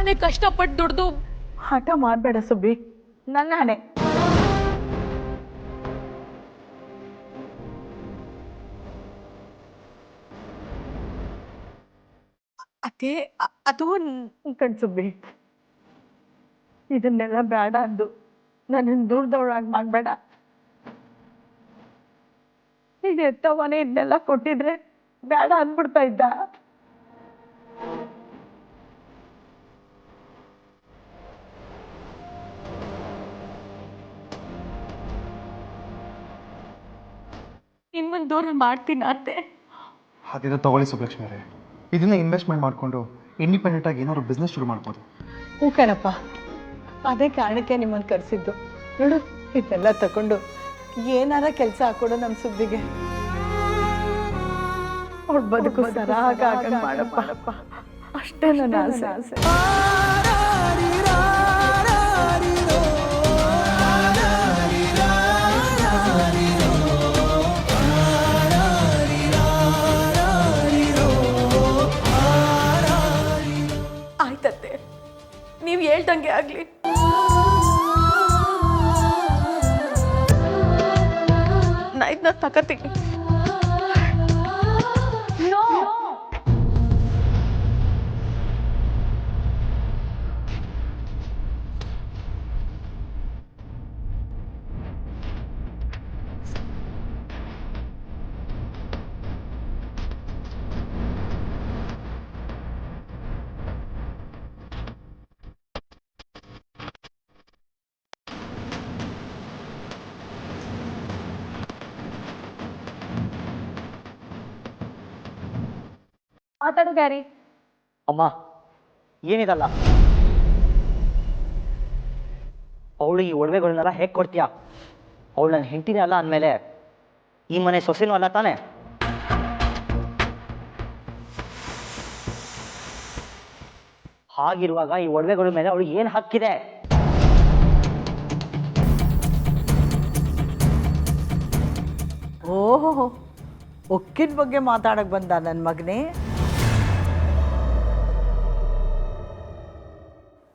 ನಾನೇ ಕಷ್ಟಪಟ್ಟು ದುಡ್ದು ಹಠ ಮಾಡಬೇಡ ಸುಬ್ಬಿ, ನನ್ನ ಹಣೆ. ಅದೇ ಅದು ಕಣ್ ಸುಬ್ಬಿ, ಇದನ್ನೆಲ್ಲ ಬೇಡ ಅಂದು ನನ್ನನ್ನು ದೂರದವಳಾಗಿ ಮಾಡಬೇಡ. ಈಗ ಎತ್ತವನೇ ಇದನ್ನೆಲ್ಲ ಕೊಟ್ಟಿದ್ರೆ ಬೇಡ ಅಂದ್ಬಿಡ್ತಾ ಇದ್ದ. ನಿಮ್ಮನ್ನು ದೂರ ಮಾಡ್ತೀನಿ ಅತ್ತೆ. ಅದಿದು ತಗೊಳ್ಳಿ ಸುಬ್ಬಲಕ್ಷ್ಮಿ ಅವರೇ, ಇದನ್ನ ಇನ್ವೆಸ್ಟ್ಮೆಂಟ್ ಮಾಡಿಕೊಂಡು ಇಂಡಿಪೆಂಡೆಂಟಾಗಿ ಏನಾದ್ರು ಬಿಸ್ನೆಸ್ ಶುರು ಮಾಡ್ಬೋದು. ಹ್ಞೂ ಕಣಪ್ಪ, ಅದೇ ಕಾರಣಕ್ಕೆ ನಿಮ್ಮನ್ನು ಕರೆಸಿದ್ದು. ನೋಡು, ಇದನ್ನೆಲ್ಲ ತಗೊಂಡು ಏನಾರ ಕೆಲಸ ಹಾಕೊಡು ನಮ್ಮ ಸುದ್ದಿಗೆ. ಅವ್ಳು ಬದುಕು ಸರಾಗ ಮಾಡಪ್ಪ, ಅಷ್ಟೇ ನನ್ನ ಆಸೆ. ಆಯ್ತತ್ತೆ, ನೀವು ಹೇಳ್ದಂಗೆ ಆಗ್ಲಿ. ನಾ ಇದನ್ನ ತಗತೀನಿ. ಮಾತಾಡು ಗ್ಯಾರಿ. ಅಮ್ಮ, ಏನಿದಲ್ಲ? ಅವಳು ಈ ಒಡವೆಗಳನ್ನೆಲ್ಲ ಹೇಗೆ ಕೊಡ್ತೀಯಾ? ಅವಳು ನನ್ನ ಹೆಂಡತಿನೇ ಅಲ್ಲ ಅಂದಮೇಲೆ ಈ ಮನೆ ಸೊಸೆನೂ ಅಲ್ಲ ತಾನೆ? ಹಾಗಿರುವಾಗ ಈ ಒಡವೆಗಳ ಮೇಲೆ ಅವಳು ಏನು ಹಕ್ಕಿದೆ? ಓಹೋ, ಒಕ್ಕಿನ ಬಗ್ಗೆ ಮಾತಾಡಕ್ ಬಂದ ನನ್ನ ಮಗನೇ.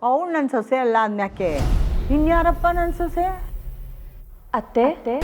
ಅವಳು ನನ್ನ ಸೊಸೆ ಅಲ್ಲ ಅಂದ್ಯಾಕೆ ಇನ್ಯಾರಪ್ಪ ನನ್ನ ಸೊಸೆ? ಅತ್ತೆ